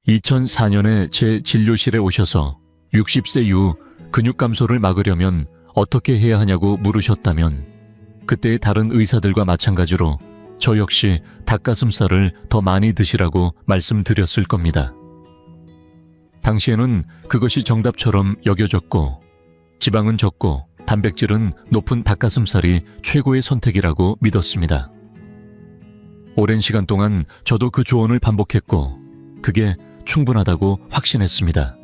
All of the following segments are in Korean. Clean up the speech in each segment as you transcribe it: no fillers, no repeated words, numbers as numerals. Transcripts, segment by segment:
2004년에 제 진료실에 오셔서 60세 이후 근육 감소를 막으려면 어떻게 해야 하냐고 물으셨다면 그때의 다른 의사들과 마찬가지로 저 역시 닭가슴살을 더 많이 드시라고 말씀드렸을 겁니다. 당시에는 그것이 정답처럼 여겨졌고 지방은 적고 단백질은 높은 닭가슴살이 최고의 선택이라고 믿었습니다. 오랜 시간 동안 저도 그 조언을 반복했고 그게 충분하다고 확신했습니다.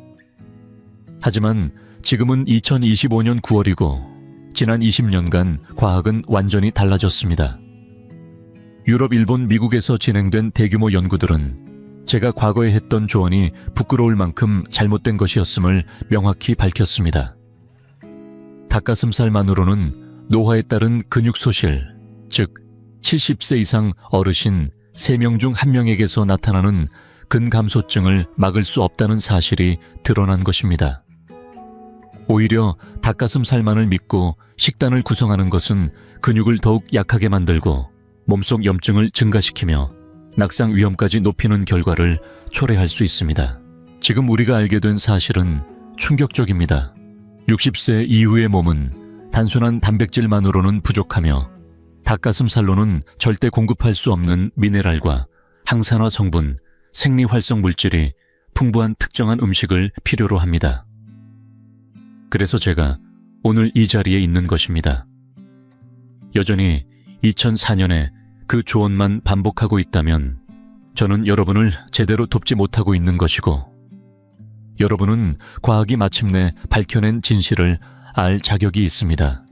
하지만 지금은 2025년 9월이고 지난 20년간 과학은 완전히 달라졌습니다. 유럽, 일본, 미국에서 진행된 대규모 연구들은 제가 과거에 했던 조언이 부끄러울 만큼 잘못된 것이었음을 명확히 밝혔습니다. 닭가슴살만으로는 노화에 따른 근육 소실, 즉 70세 이상 어르신 3명 중 1명에게서 나타나는 근감소증을 막을 수 없다는 사실이 드러난 것입니다. 오히려 닭가슴살만을 믿고 식단을 구성하는 것은 근육을 더욱 약하게 만들고 몸속 염증을 증가시키며 낙상 위험까지 높이는 결과를 초래할 수 있습니다. 지금 우리가 알게 된 사실은 충격적입니다. 60세 이후의 몸은 단순한 단백질만으로는 부족하며 닭가슴살로는 절대 공급할 수 없는 미네랄과 항산화 성분, 생리활성 물질이 풍부한 특정한 음식을 필요로 합니다. 그래서 제가 오늘 이 자리에 있는 것입니다. 여전히 2004년에 그 조언만 반복하고 있다면 저는 여러분을 제대로 돕지 못하고 있는 것이고 여러분은 과학이 마침내 밝혀낸 진실을 알 자격이 있습니다.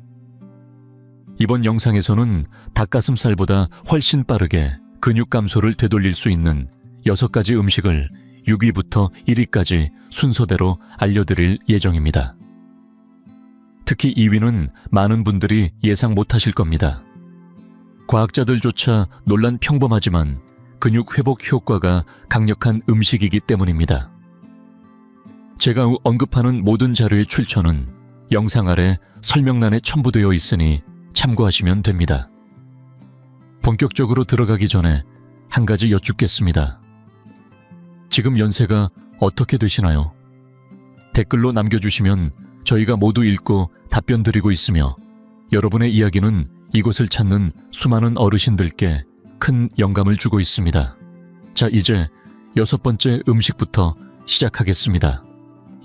이번 영상에서는 닭가슴살보다 훨씬 빠르게 근육 감소를 되돌릴 수 있는 6가지 음식을 6위부터 1위까지 순서대로 알려드릴 예정입니다. 특히 2위는 많은 분들이 예상 못하실 겁니다. 과학자들조차 놀란 평범하지만 근육 회복 효과가 강력한 음식이기 때문입니다. 제가 언급하는 모든 자료의 출처는 영상 아래 설명란에 첨부되어 있으니 참고하시면 됩니다. 본격적으로 들어가기 전에 한 가지 여쭙겠습니다. 지금 연세가 어떻게 되시나요? 댓글로 남겨주시면 저희가 모두 읽고 답변 드리고 있으며 여러분의 이야기는 이곳을 찾는 수많은 어르신들께 큰 영감을 주고 있습니다. 자, 이제 6번째 음식부터 시작하겠습니다.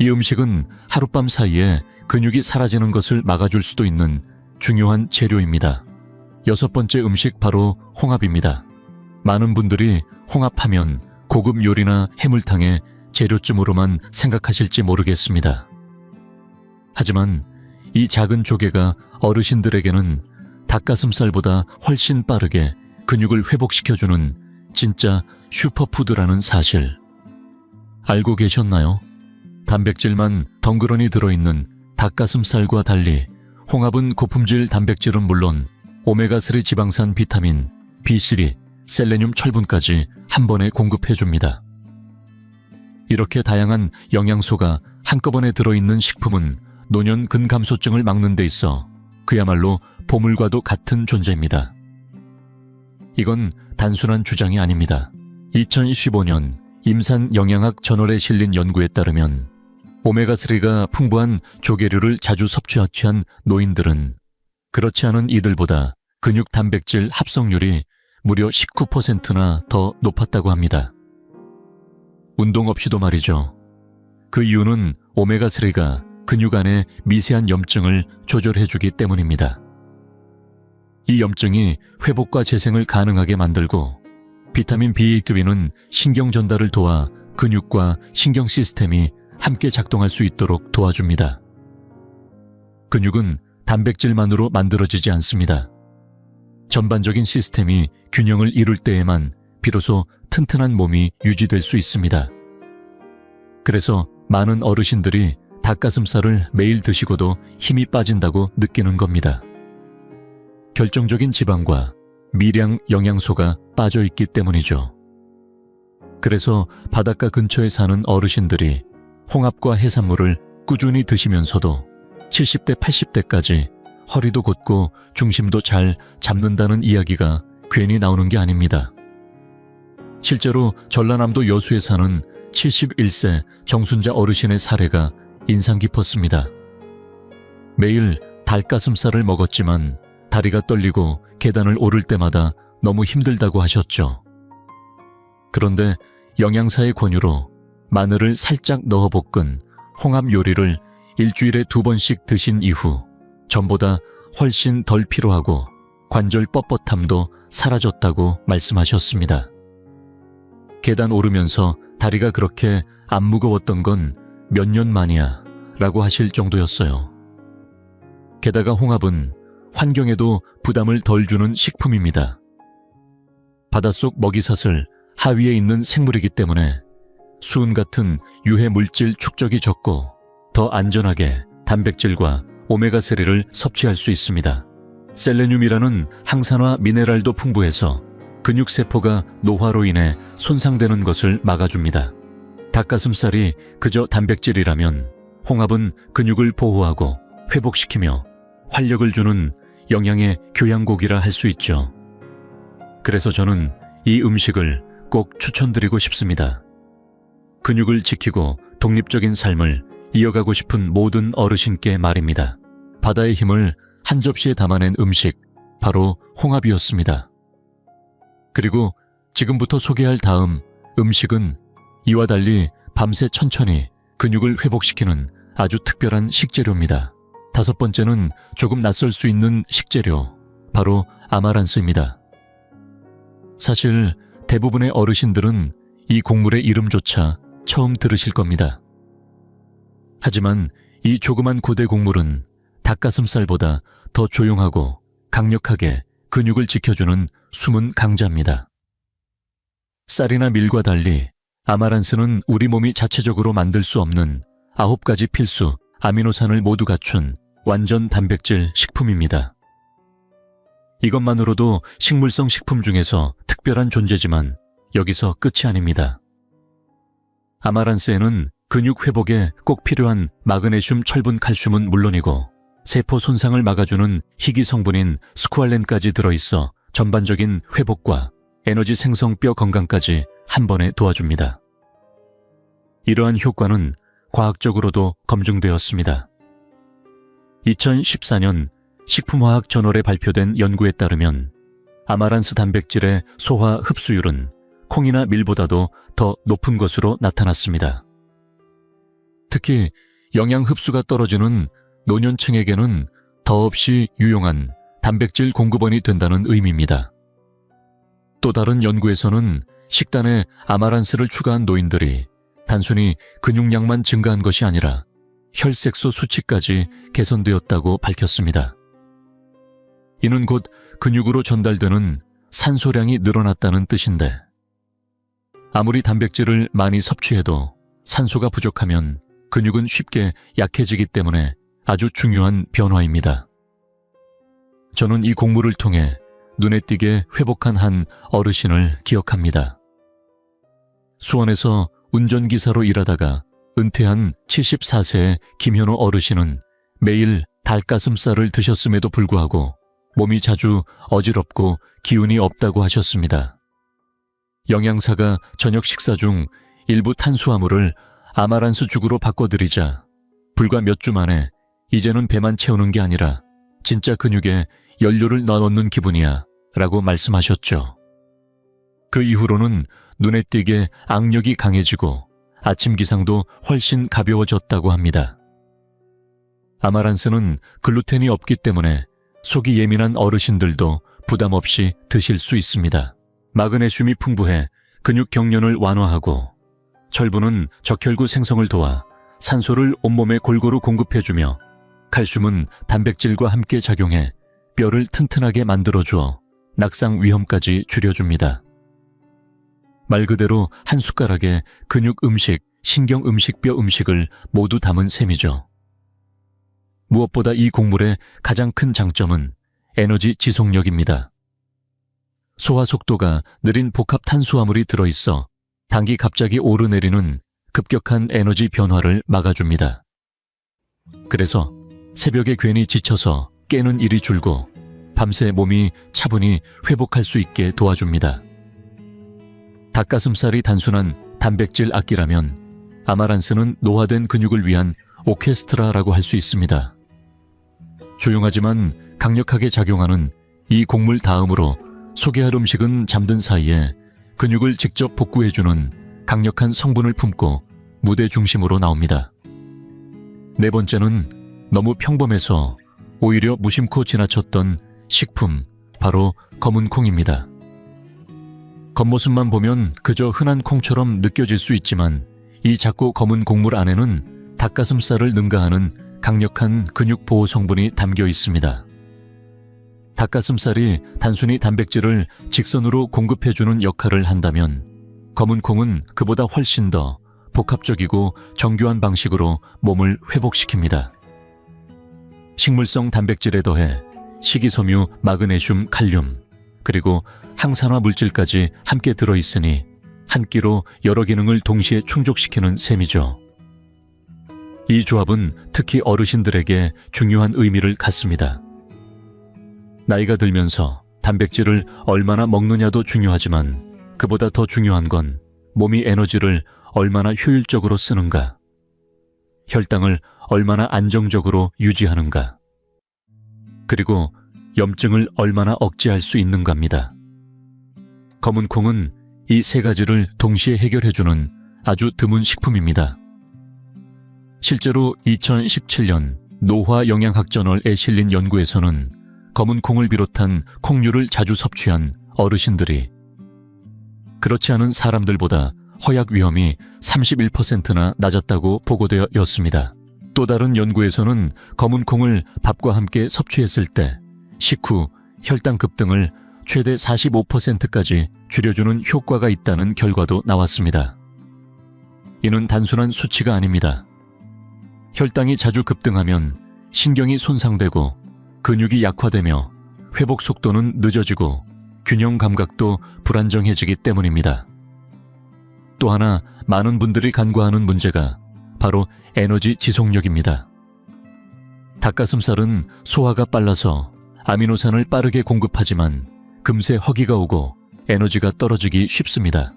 이 음식은 하룻밤 사이에 근육이 사라지는 것을 막아줄 수도 있는 중요한 재료입니다. 6번째 음식 바로 홍합입니다. 많은 분들이 홍합하면 고급 요리나 해물탕의 재료쯤으로만 생각하실지 모르겠습니다. 하지만 이 작은 조개가 어르신들에게는 닭가슴살보다 훨씬 빠르게 근육을 회복시켜주는 진짜 슈퍼푸드라는 사실 알고 계셨나요? 단백질만 덩그러니 들어있는 닭가슴살과 달리 홍합은 고품질 단백질은 물론 오메가3 지방산 비타민, B3, 셀레늄 철분까지 한 번에 공급해줍니다. 이렇게 다양한 영양소가 한꺼번에 들어있는 식품은 노년 근감소증을 막는 데 있어 그야말로 보물과도 같은 존재입니다. 이건 단순한 주장이 아닙니다. 2015년 임산영양학 저널에 실린 연구에 따르면 오메가3가 풍부한 조개류를 자주 섭취한 노인들은 그렇지 않은 이들보다 근육 단백질 합성률이 무려 19%나 더 높았다고 합니다. 운동 없이도 말이죠. 그 이유는 오메가3가 근육 안의 미세한 염증을 조절해주기 때문입니다. 이 염증이 회복과 재생을 가능하게 만들고 비타민 B8B는 신경 전달을 도와 근육과 신경 시스템이 함께 작동할 수 있도록 도와줍니다. 근육은 단백질만으로 만들어지지 않습니다. 전반적인 시스템이 균형을 이룰 때에만 비로소 튼튼한 몸이 유지될 수 있습니다. 그래서 많은 어르신들이 닭가슴살을 매일 드시고도 힘이 빠진다고 느끼는 겁니다. 결정적인 지방과 미량 영양소가 빠져있기 때문이죠. 그래서 바닷가 근처에 사는 어르신들이 홍합과 해산물을 꾸준히 드시면서도 70대, 80대까지 허리도 곧고 중심도 잘 잡는다는 이야기가 괜히 나오는 게 아닙니다. 실제로 전라남도 여수에 사는 71세 정순자 어르신의 사례가 인상 깊었습니다. 매일 닭가슴살을 먹었지만 다리가 떨리고 계단을 오를 때마다 너무 힘들다고 하셨죠. 그런데 영양사의 권유로 마늘을 살짝 넣어 볶은 홍합 요리를 일주일에 2번씩 드신 이후 전보다 훨씬 덜 피로하고 관절 뻣뻣함도 사라졌다고 말씀하셨습니다. 계단 오르면서 다리가 그렇게 안 무거웠던 건 몇 년 만이야 라고 하실 정도였어요. 게다가 홍합은 환경에도 부담을 덜 주는 식품입니다. 바닷속 먹이사슬 하위에 있는 생물이기 때문에 수은 같은 유해 물질 축적이 적고 더 안전하게 단백질과 오메가3를 섭취할 수 있습니다. 셀레늄이라는 항산화 미네랄도 풍부해서 근육세포가 노화로 인해 손상되는 것을 막아줍니다. 닭가슴살이 그저 단백질이라면 홍합은 근육을 보호하고 회복시키며 활력을 주는 영양의 교양곡이라 할 수 있죠. 그래서 저는 이 음식을 꼭 추천드리고 싶습니다. 근육을 지키고 독립적인 삶을 이어가고 싶은 모든 어르신께 말입니다. 바다의 힘을 한 접시에 담아낸 음식, 바로 홍합이었습니다. 그리고 지금부터 소개할 다음 음식은 이와 달리 밤새 천천히 근육을 회복시키는 아주 특별한 식재료입니다. 5번째는 조금 낯설 수 있는 식재료, 바로 아마란스입니다. 사실 대부분의 어르신들은 이 곡물의 이름조차 처음 들으실 겁니다. 하지만 이 조그만 고대 곡물은 닭가슴살보다 더 조용하고 강력하게 근육을 지켜주는 숨은 강자입니다. 쌀이나 밀과 달리 아마란스는 우리 몸이 자체적으로 만들 수 없는 9가지 필수 아미노산을 모두 갖춘 완전 단백질 식품입니다. 이것만으로도 식물성 식품 중에서 특별한 존재지만 여기서 끝이 아닙니다. 아마란스에는 근육 회복에 꼭 필요한 마그네슘, 철분, 칼슘은 물론이고 세포 손상을 막아주는 희귀 성분인 스쿠알렌까지 들어있어 전반적인 회복과 에너지 생성 뼈 건강까지 한 번에 도와줍니다. 이러한 효과는 과학적으로도 검증되었습니다. 2014년 식품화학 저널에 발표된 연구에 따르면 아마란스 단백질의 소화 흡수율은 콩이나 밀보다도 더 높은 것으로 나타났습니다. 특히 영양 흡수가 떨어지는 노년층에게는 더없이 유용한 단백질 공급원이 된다는 의미입니다. 또 다른 연구에서는 식단에 아마란스를 추가한 노인들이 단순히 근육량만 증가한 것이 아니라 혈색소 수치까지 개선되었다고 밝혔습니다. 이는 곧 근육으로 전달되는 산소량이 늘어났다는 뜻인데, 아무리 단백질을 많이 섭취해도 산소가 부족하면 근육은 쉽게 약해지기 때문에 아주 중요한 변화입니다. 저는 이 곡물을 통해 눈에 띄게 회복한 한 어르신을 기억합니다. 수원에서 운전기사로 일하다가 은퇴한 74세의 김현호 어르신은 매일 닭가슴살을 드셨음에도 불구하고 몸이 자주 어지럽고 기운이 없다고 하셨습니다. 영양사가 저녁 식사 중 일부 탄수화물을 아마란스 죽으로 바꿔드리자 불과 몇 주 만에 이제는 배만 채우는 게 아니라 진짜 근육에 연료를 넣어놓는 기분이야 라고 말씀하셨죠. 그 이후로는 눈에 띄게 악력이 강해지고 아침 기상도 훨씬 가벼워졌다고 합니다. 아마란스는 글루텐이 없기 때문에 속이 예민한 어르신들도 부담 없이 드실 수 있습니다. 마그네슘이 풍부해 근육 경련을 완화하고 철분은 적혈구 생성을 도와 산소를 온몸에 골고루 공급해주며 칼슘은 단백질과 함께 작용해 뼈를 튼튼하게 만들어주어 낙상 위험까지 줄여줍니다. 말 그대로 한 숟가락에 근육 음식, 신경 음식, 뼈 음식을 모두 담은 셈이죠. 무엇보다 이 곡물의 가장 큰 장점은 에너지 지속력입니다. 소화 속도가 느린 복합 탄수화물이 들어있어 당기 갑자기 오르내리는 급격한 에너지 변화를 막아줍니다. 그래서 새벽에 괜히 지쳐서 깨는 일이 줄고 밤새 몸이 차분히 회복할 수 있게 도와줍니다. 닭가슴살이 단순한 단백질 악기라면 아마란스는 노화된 근육을 위한 오케스트라라고 할 수 있습니다. 조용하지만 강력하게 작용하는 이 곡물 다음으로 소개할 음식은 잠든 사이에 근육을 직접 복구해주는 강력한 성분을 품고 무대 중심으로 나옵니다. 네 번째는 너무 평범해서 오히려 무심코 지나쳤던 식품, 바로 검은 콩입니다. 겉모습만 보면 그저 흔한 콩처럼 느껴질 수 있지만 이 작고 검은 곡물 안에는 닭가슴살을 능가하는 강력한 근육 보호 성분이 담겨 있습니다. 닭가슴살이 단순히 단백질을 직선으로 공급해주는 역할을 한다면 검은 콩은 그보다 훨씬 더 복합적이고 정교한 방식으로 몸을 회복시킵니다. 식물성 단백질에 더해 식이섬유, 마그네슘, 칼륨, 그리고 항산화 물질까지 함께 들어있으니 한 끼로 여러 기능을 동시에 충족시키는 셈이죠. 이 조합은 특히 어르신들에게 중요한 의미를 갖습니다. 나이가 들면서 단백질을 얼마나 먹느냐도 중요하지만 그보다 더 중요한 건 몸이 에너지를 얼마나 효율적으로 쓰는가, 혈당을 얼마나 안정적으로 유지하는가, 그리고 염증을 얼마나 억제할 수 있는가입니다. 검은 콩은 이 세 가지를 동시에 해결해주는 아주 드문 식품입니다. 실제로 2017년 노화영양학저널에 실린 연구에서는 검은 콩을 비롯한 콩류를 자주 섭취한 어르신들이 그렇지 않은 사람들보다 허약 위험이 31%나 낮았다고 보고되었습니다. 또 다른 연구에서는 검은 콩을 밥과 함께 섭취했을 때 식후, 혈당 급등을 최대 45%까지 줄여주는 효과가 있다는 결과도 나왔습니다. 이는 단순한 수치가 아닙니다. 혈당이 자주 급등하면 신경이 손상되고 근육이 약화되며 회복 속도는 늦어지고 균형 감각도 불안정해지기 때문입니다. 또 하나 많은 분들이 간과하는 문제가 바로 에너지 지속력입니다. 닭가슴살은 소화가 빨라서 아미노산을 빠르게 공급하지만 금세 허기가 오고 에너지가 떨어지기 쉽습니다.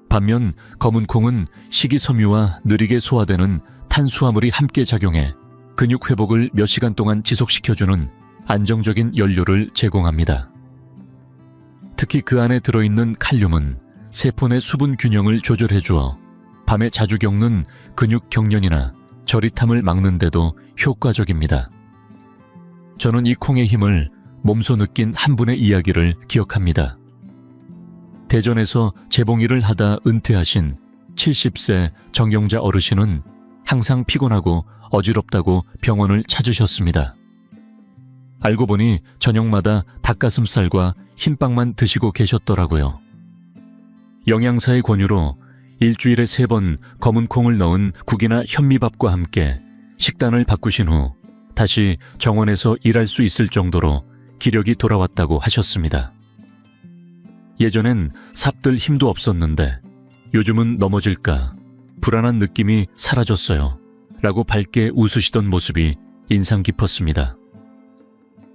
반면 검은 콩은 식이섬유와 느리게 소화되는 탄수화물이 함께 작용해 근육 회복을 몇 시간 동안 지속시켜주는 안정적인 연료를 제공합니다. 특히 그 안에 들어있는 칼륨은 세포 내 수분 균형을 조절해주어 밤에 자주 겪는 근육 경련이나 저릿함을 막는 데도 효과적입니다. 저는 이 콩의 힘을 몸소 느낀 한 분의 이야기를 기억합니다. 대전에서 재봉일을 하다 은퇴하신 70세 정경자 어르신은 항상 피곤하고 어지럽다고 병원을 찾으셨습니다. 알고 보니 저녁마다 닭가슴살과 흰빵만 드시고 계셨더라고요. 영양사의 권유로 일주일에 3번 검은 콩을 넣은 국이나 현미밥과 함께 식단을 바꾸신 후 다시 정원에서 일할 수 있을 정도로 기력이 돌아왔다고 하셨습니다. 예전엔 삽들 힘도 없었는데 요즘은 넘어질까 불안한 느낌이 사라졌어요 라고 밝게 웃으시던 모습이 인상 깊었습니다.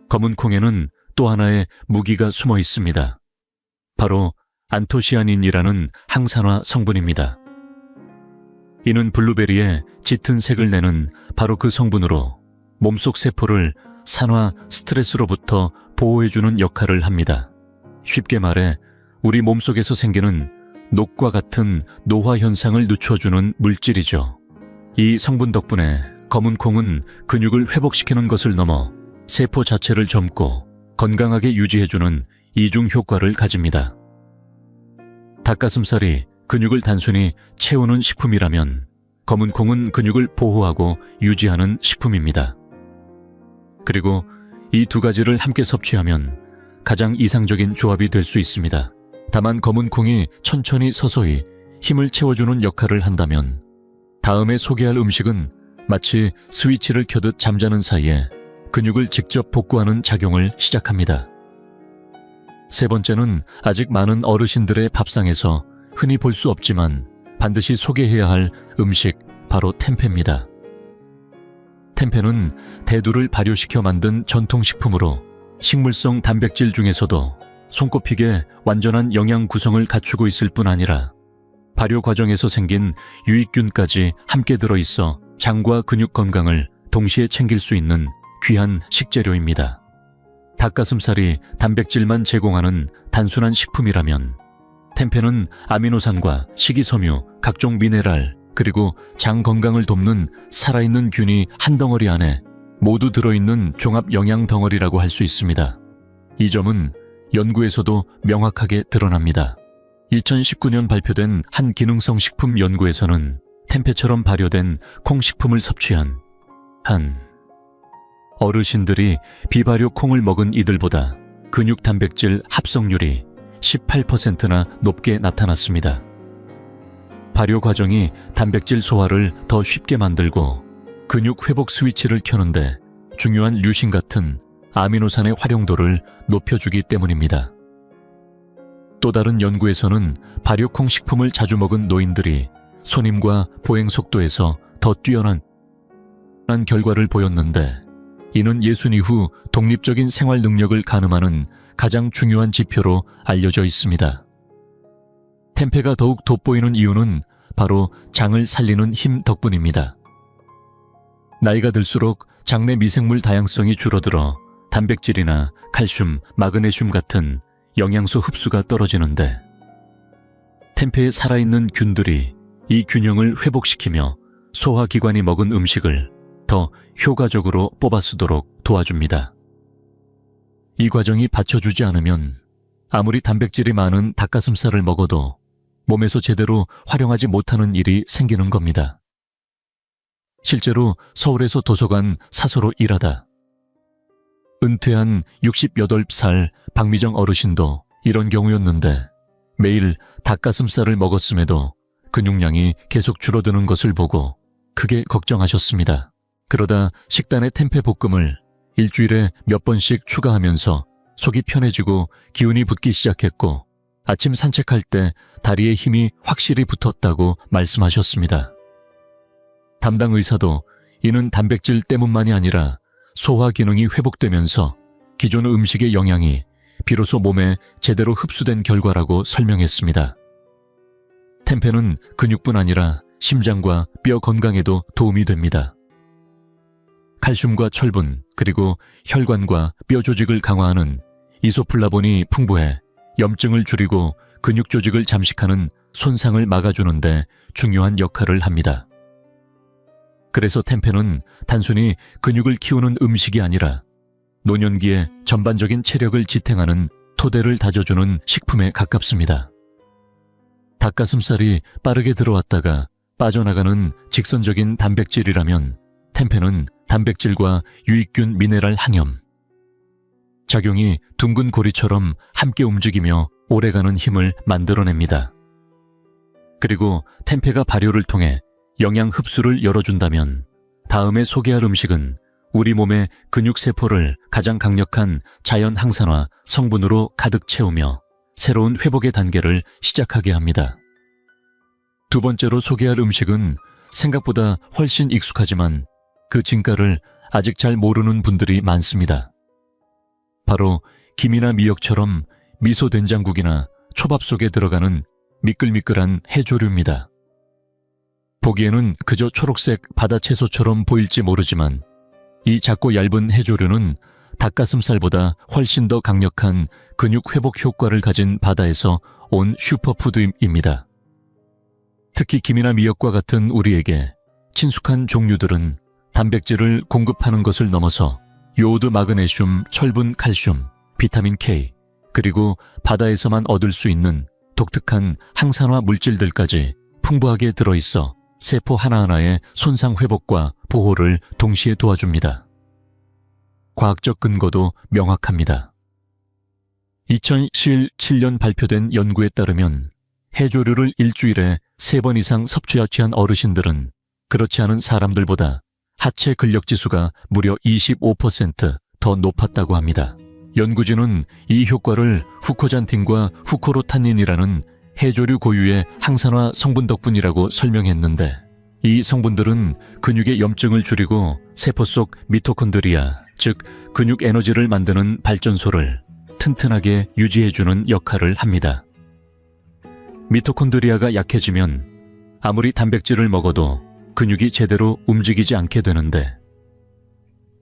검은 콩에는 또 하나의 무기가 숨어 있습니다. 바로 안토시아닌이라는 항산화 성분입니다. 이는 블루베리의 짙은 색을 내는 바로 그 성분으로 몸속 세포를 산화, 스트레스로부터 보호해주는 역할을 합니다. 쉽게 말해 우리 몸속에서 생기는 녹과 같은 노화 현상을 늦춰주는 물질이죠. 이 성분 덕분에 검은 콩은 근육을 회복시키는 것을 넘어 세포 자체를 젊고 건강하게 유지해주는 이중 효과를 가집니다. 닭가슴살이 근육을 단순히 채우는 식품이라면 검은 콩은 근육을 보호하고 유지하는 식품입니다. 그리고 이 두 가지를 함께 섭취하면 가장 이상적인 조합이 될 수 있습니다. 다만 검은 콩이 천천히 서서히 힘을 채워주는 역할을 한다면 다음에 소개할 음식은 마치 스위치를 켜듯 잠자는 사이에 근육을 직접 복구하는 작용을 시작합니다. 세 번째는 아직 많은 어르신들의 밥상에서 흔히 볼 수 없지만 반드시 소개해야 할 음식, 바로 템페입니다. 템페는 대두를 발효시켜 만든 전통식품으로 식물성 단백질 중에서도 손꼽히게 완전한 영양 구성을 갖추고 있을 뿐 아니라 발효 과정에서 생긴 유익균까지 함께 들어있어 장과 근육 건강을 동시에 챙길 수 있는 귀한 식재료입니다. 닭가슴살이 단백질만 제공하는 단순한 식품이라면 템페는 아미노산과 식이섬유, 각종 미네랄, 그리고 장 건강을 돕는 살아있는 균이 한 덩어리 안에 모두 들어있는 종합 영양 덩어리라고 할 수 있습니다. 이 점은 연구에서도 명확하게 드러납니다. 2019년 발표된 한 기능성 식품 연구에서는 템페처럼 발효된 콩식품을 섭취한 한 어르신들이 비발효 콩을 먹은 이들보다 근육 단백질 합성률이 18%나 높게 나타났습니다. 발효 과정이 단백질 소화를 더 쉽게 만들고 근육 회복 스위치를 켜는데 중요한 류신 같은 아미노산의 활용도를 높여주기 때문입니다. 또 다른 연구에서는 발효콩 식품을 자주 먹은 노인들이 손힘과 보행 속도에서 더 뛰어난 결과를 보였는데, 이는 예순 이후 독립적인 생활 능력을 가늠하는 가장 중요한 지표로 알려져 있습니다. 템페가 더욱 돋보이는 이유는 바로 장을 살리는 힘 덕분입니다. 나이가 들수록 장내 미생물 다양성이 줄어들어 단백질이나 칼슘, 마그네슘 같은 영양소 흡수가 떨어지는데, 템페에 살아있는 균들이 이 균형을 회복시키며 소화기관이 먹은 음식을 더 효과적으로 뽑아 쓰도록 도와줍니다. 이 과정이 받쳐주지 않으면 아무리 단백질이 많은 닭가슴살을 먹어도 몸에서 제대로 활용하지 못하는 일이 생기는 겁니다. 실제로 서울에서 도서관 사서로 일하다 은퇴한 68살 박미정 어르신도 이런 경우였는데, 매일 닭가슴살을 먹었음에도 근육량이 계속 줄어드는 것을 보고 크게 걱정하셨습니다. 그러다 식단에 템페 볶음을 일주일에 몇 번씩 추가하면서 속이 편해지고 기운이 붙기 시작했고, 아침 산책할 때 다리에 힘이 확실히 붙었다고 말씀하셨습니다. 담당 의사도 이는 단백질 때문만이 아니라 소화 기능이 회복되면서 기존 음식의 영양이 비로소 몸에 제대로 흡수된 결과라고 설명했습니다. 템페는 근육뿐 아니라 심장과 뼈 건강에도 도움이 됩니다. 칼슘과 철분, 그리고 혈관과 뼈 조직을 강화하는 이소플라본이 풍부해 염증을 줄이고 근육 조직을 잠식하는 손상을 막아주는데 중요한 역할을 합니다. 그래서 템페는 단순히 근육을 키우는 음식이 아니라 노년기에 전반적인 체력을 지탱하는 토대를 다져주는 식품에 가깝습니다. 닭가슴살이 빠르게 들어왔다가 빠져나가는 직선적인 단백질이라면 템페는 단백질과 유익균 미네랄 항염, 작용이 둥근 고리처럼 함께 움직이며 오래가는 힘을 만들어냅니다. 그리고 템페가 발효를 통해 영양 흡수를 열어준다면 다음에 소개할 음식은 우리 몸의 근육세포를 가장 강력한 자연 항산화 성분으로 가득 채우며 새로운 회복의 단계를 시작하게 합니다. 두 번째로 소개할 음식은 생각보다 훨씬 익숙하지만 그 진가를 아직 잘 모르는 분들이 많습니다. 바로 김이나 미역처럼 미소 된장국이나 초밥 속에 들어가는 미끌미끌한 해조류입니다. 보기에는 그저 초록색 바다 채소처럼 보일지 모르지만 이 작고 얇은 해조류는 닭가슴살보다 훨씬 더 강력한 근육 회복 효과를 가진 바다에서 온 슈퍼푸드입니다. 특히 김이나 미역과 같은 우리에게 친숙한 종류들은 단백질을 공급하는 것을 넘어서 요오드, 마그네슘, 철분, 칼슘, 비타민 K, 그리고 바다에서만 얻을 수 있는 독특한 항산화 물질들까지 풍부하게 들어있어 세포 하나하나의 손상 회복과 보호를 동시에 도와줍니다. 과학적 근거도 명확합니다. 2017년 발표된 연구에 따르면 해조류를 일주일에 3번 이상 섭취한 어르신들은 그렇지 않은 사람들보다 하체 근력지수가 무려 25% 높았다고 합니다. 연구진은 이 효과를 후코잔틴과 후코로타닌이라는 해조류 고유의 항산화 성분 덕분이라고 설명했는데, 이 성분들은 근육의 염증을 줄이고 세포 속 미토콘드리아, 즉 근육 에너지를 만드는 발전소를 튼튼하게 유지해주는 역할을 합니다. 미토콘드리아가 약해지면 아무리 단백질을 먹어도 근육이 제대로 움직이지 않게 되는데,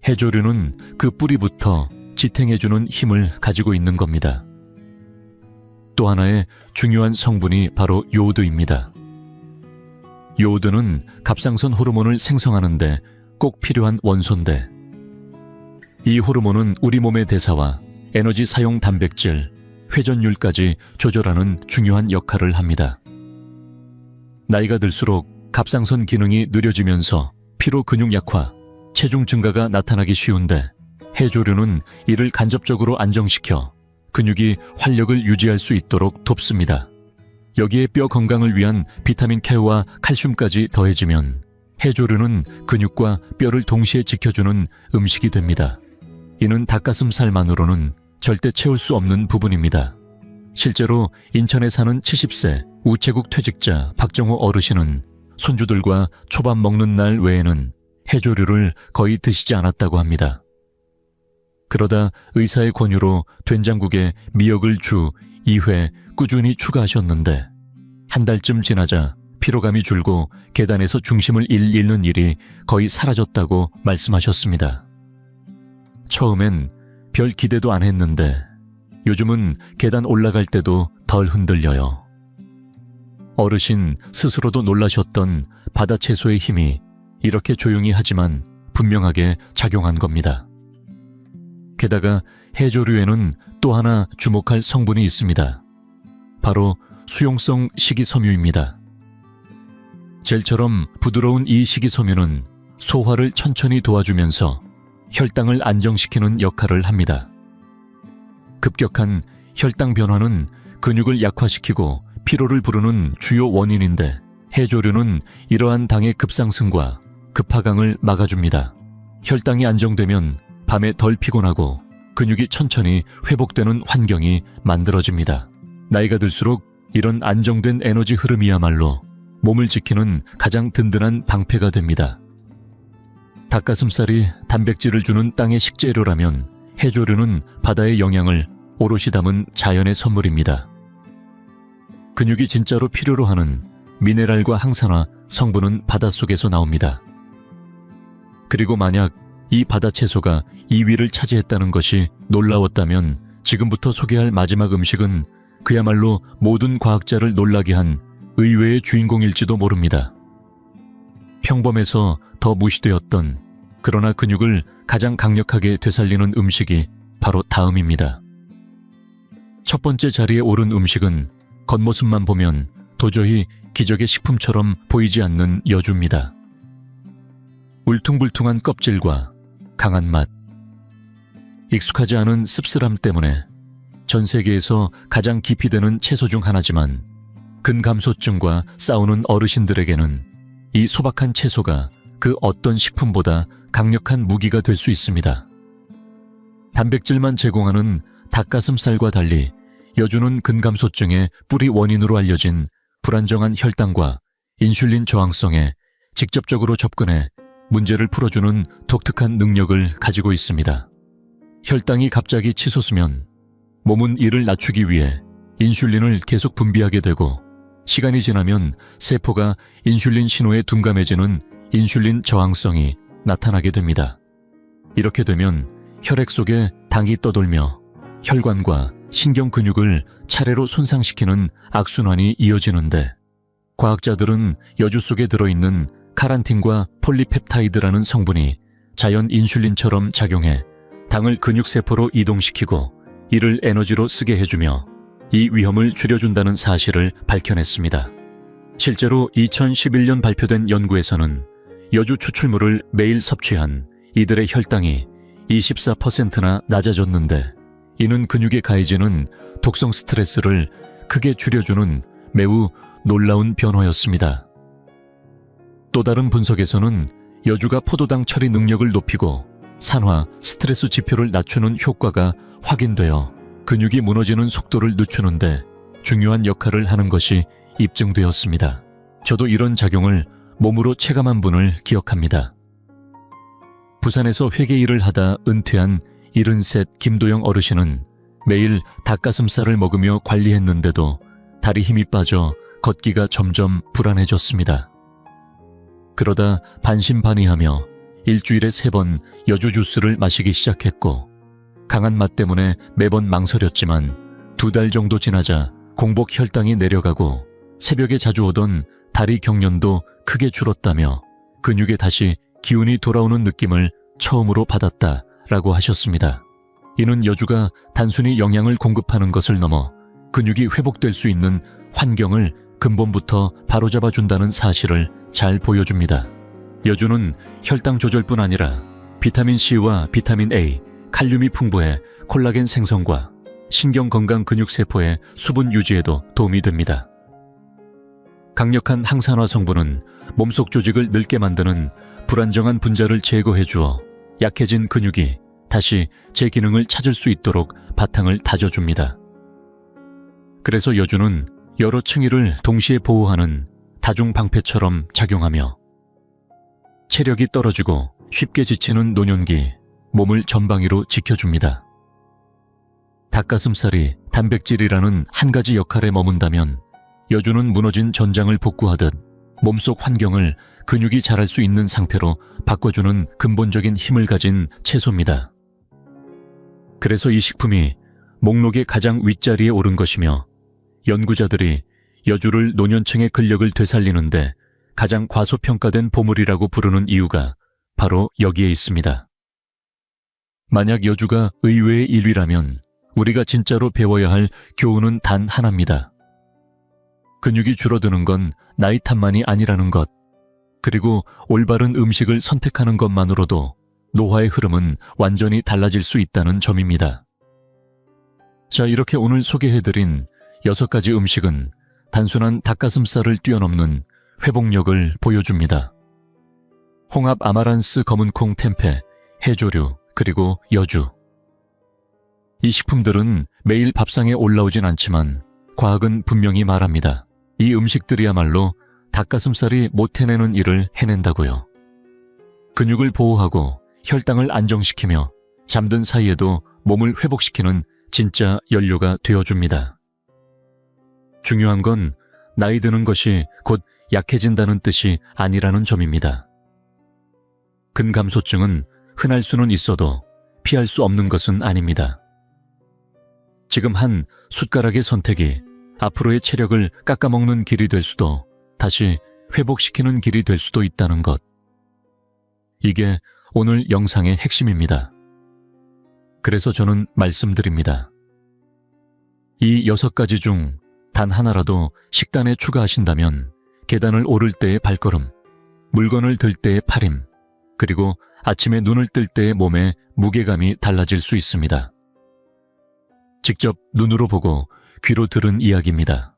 해조류는 그 뿌리부터 지탱해주는 힘을 가지고 있는 겁니다. 또 하나의 중요한 성분이 바로 요오드입니다. 요오드는 갑상선 호르몬을 생성하는데 꼭 필요한 원소인데, 이 호르몬은 우리 몸의 대사와 에너지 사용 단백질, 회전율까지 조절하는 중요한 역할을 합니다. 나이가 들수록 갑상선 기능이 느려지면서 피로 근육 약화, 체중 증가가 나타나기 쉬운데, 해조류는 이를 간접적으로 안정시켜 근육이 활력을 유지할 수 있도록 돕습니다. 여기에 뼈 건강을 위한 비타민 K와 칼슘까지 더해지면 해조류는 근육과 뼈를 동시에 지켜주는 음식이 됩니다. 이는 닭가슴살만으로는 절대 채울 수 없는 부분입니다. 실제로 인천에 사는 70세 우체국 퇴직자 박정호 어르신은 손주들과 초밥 먹는 날 외에는 해조류를 거의 드시지 않았다고 합니다. 그러다 의사의 권유로 된장국에 미역을 주 2회 꾸준히 추가하셨는데, 한 달쯤 지나자 피로감이 줄고 계단에서 중심을 잃는 일이 거의 사라졌다고 말씀하셨습니다. 처음엔 별 기대도 안 했는데 요즘은 계단 올라갈 때도 덜 흔들려요. 어르신 스스로도 놀라셨던 바다 채소의 힘이 이렇게 조용히 하지만 분명하게 작용한 겁니다. 게다가 해조류에는 또 하나 주목할 성분이 있습니다. 바로 수용성 식이섬유입니다. 젤처럼 부드러운 이 식이섬유는 소화를 천천히 도와주면서 혈당을 안정시키는 역할을 합니다. 급격한 혈당 변화는 근육을 약화시키고 피로를 부르는 주요 원인인데, 해조류는 이러한 당의 급상승과 급하강을 막아줍니다. 혈당이 안정되면 밤에 덜 피곤하고 근육이 천천히 회복되는 환경이 만들어집니다. 나이가 들수록 이런 안정된 에너지 흐름이야말로 몸을 지키는 가장 든든한 방패가 됩니다. 닭가슴살이 단백질을 주는 땅의 식재료라면 해조류는 바다의 영양을 오롯이 담은 자연의 선물입니다. 근육이 진짜로 필요로 하는 미네랄과 항산화 성분은 바닷속에서 나옵니다. 그리고 만약 이 바다 채소가 2위를 차지했다는 것이 놀라웠다면 지금부터 소개할 마지막 음식은 그야말로 모든 과학자를 놀라게 한 의외의 주인공일지도 모릅니다. 평범해서 더 무시되었던, 그러나 근육을 가장 강력하게 되살리는 음식이 바로 다음입니다. 첫 번째 자리에 오른 음식은 겉모습만 보면 도저히 기적의 식품처럼 보이지 않는 여주입니다. 울퉁불퉁한 껍질과 강한 맛, 익숙하지 않은 씁쓸함 때문에 전 세계에서 가장 깊이 드는 채소 중 하나지만, 근감소증과 싸우는 어르신들에게는 이 소박한 채소가 그 어떤 식품보다 강력한 무기가 될 수 있습니다. 단백질만 제공하는 닭가슴살과 달리 여주는 근감소증의 뿌리 원인으로 알려진 불안정한 혈당과 인슐린 저항성에 직접적으로 접근해 문제를 풀어주는 독특한 능력을 가지고 있습니다. 혈당이 갑자기 치솟으면 몸은 이를 낮추기 위해 인슐린을 계속 분비하게 되고, 시간이 지나면 세포가 인슐린 신호에 둔감해지는 인슐린 저항성이 나타나게 됩니다. 이렇게 되면 혈액 속에 당이 떠돌며 혈관과 신경 근육을 차례로 손상시키는 악순환이 이어지는데, 과학자들은 여주 속에 들어있는 카란틴과 폴리펩타이드라는 성분이 자연 인슐린처럼 작용해 당을 근육세포로 이동시키고 이를 에너지로 쓰게 해주며 이 위험을 줄여준다는 사실을 밝혀냈습니다. 실제로 2011년 발표된 연구에서는 여주 추출물을 매일 섭취한 이들의 혈당이 24%나 낮아졌는데, 이는 근육에 가해지는 독성 스트레스를 크게 줄여주는 매우 놀라운 변화였습니다. 또 다른 분석에서는 여주가 포도당 처리 능력을 높이고 산화, 스트레스 지표를 낮추는 효과가 확인되어 근육이 무너지는 속도를 늦추는데 중요한 역할을 하는 것이 입증되었습니다. 저도 이런 작용을 몸으로 체감한 분을 기억합니다. 부산에서 회계 일을 하다 은퇴한 73 김도영 어르신은 매일 닭가슴살을 먹으며 관리했는데도 다리 힘이 빠져 걷기가 점점 불안해졌습니다. 그러다 반신반의하며 일주일에 3번 여주 주스를 마시기 시작했고, 강한 맛 때문에 매번 망설였지만 2달 정도 지나자 공복 혈당이 내려가고 새벽에 자주 오던 다리 경련도 크게 줄었다며 근육에 다시 기운이 돌아오는 느낌을 처음으로 받았다라고 하셨습니다. 이는 여주가 단순히 영양을 공급하는 것을 넘어 근육이 회복될 수 있는 환경을 근본부터 바로잡아준다는 사실을 잘 보여줍니다. 여주는 혈당 조절뿐 아니라 비타민C와 비타민 A, 칼륨이 풍부해 콜라겐 생성과 신경 건강 근육세포의 수분 유지에도 도움이 됩니다. 강력한 항산화 성분은 몸속 조직을 늙게 만드는 불안정한 분자를 제거해 주어 약해진 근육이 다시 제 기능을 찾을 수 있도록 바탕을 다져줍니다. 그래서 여주는 여러 층위를 동시에 보호하는 다중방패처럼 작용하며 체력이 떨어지고 쉽게 지치는 노년기 몸을 전방위로 지켜줍니다. 닭가슴살이 단백질이라는 한 가지 역할에 머문다면 여주는 무너진 전장을 복구하듯 몸속 환경을 근육이 자랄 수 있는 상태로 바꿔주는 근본적인 힘을 가진 채소입니다. 그래서 이 식품이 목록의 가장 윗자리에 오른 것이며 연구자들이 여주를 노년층의 근력을 되살리는데 가장 과소평가된 보물이라고 부르는 이유가 바로 여기에 있습니다. 만약 여주가 의외의 1위라면 우리가 진짜로 배워야 할 교훈은 단 하나입니다. 근육이 줄어드는 건 나이 탓만이 아니라는 것, 그리고 올바른 음식을 선택하는 것만으로도 노화의 흐름은 완전히 달라질 수 있다는 점입니다. 자, 이렇게 오늘 소개해드린 6가지 음식은 단순한 닭가슴살을 뛰어넘는 회복력을 보여줍니다. 홍합 아마란스 검은콩 템페, 해조류, 그리고 여주. 이 식품들은 매일 밥상에 올라오진 않지만 과학은 분명히 말합니다. 이 음식들이야말로 닭가슴살이 못 해내는 일을 해낸다고요. 근육을 보호하고 혈당을 안정시키며 잠든 사이에도 몸을 회복시키는 진짜 연료가 되어줍니다. 중요한 건 나이 드는 것이 곧 약해진다는 뜻이 아니라는 점입니다. 근감소증은 흔할 수는 있어도 피할 수 없는 것은 아닙니다. 지금 한 숟가락의 선택이 앞으로의 체력을 깎아먹는 길이 될 수도 다시 회복시키는 길이 될 수도 있다는 것. 이게 오늘 영상의 핵심입니다. 그래서 저는 말씀드립니다. 이 6가지 중 단 하나라도 식단에 추가하신다면 계단을 오를 때의 발걸음, 물건을 들 때의 팔힘, 그리고 아침에 눈을 뜰 때의 몸의 무게감이 달라질 수 있습니다. 직접 눈으로 보고 귀로 들은 이야기입니다.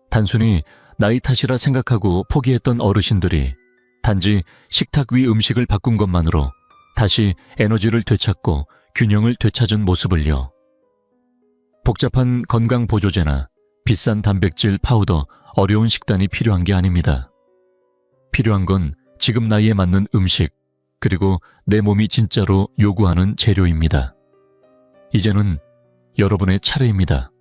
단순히 나이 탓이라 생각하고 포기했던 어르신들이 단지 식탁 위 음식을 바꾼 것만으로 다시 에너지를 되찾고 균형을 되찾은 모습을요. 복잡한 건강보조제나 비싼 단백질 파우더, 어려운 식단이 필요한 게 아닙니다. 필요한 건 지금 나이에 맞는 음식, 그리고 내 몸이 진짜로 요구하는 재료입니다. 이제는 여러분의 차례입니다.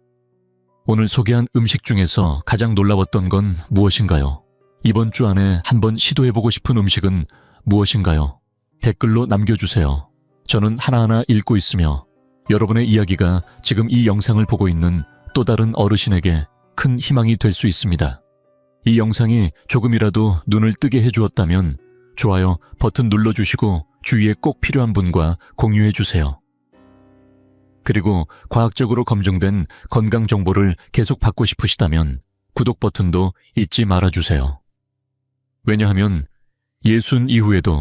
오늘 소개한 음식 중에서 가장 놀라웠던 건 무엇인가요? 이번 주 안에 한번 시도해보고 싶은 음식은 무엇인가요? 댓글로 남겨주세요. 저는 하나하나 읽고 있으며 여러분의 이야기가 지금 이 영상을 보고 있는 또 다른 어르신에게 큰 희망이 될 수 있습니다. 이 영상이 조금이라도 눈을 뜨게 해주었다면 좋아요 버튼 눌러주시고 주위에 꼭 필요한 분과 공유해주세요. 그리고 과학적으로 검증된 건강 정보를 계속 받고 싶으시다면 구독 버튼도 잊지 말아주세요. 왜냐하면 예순 이후에도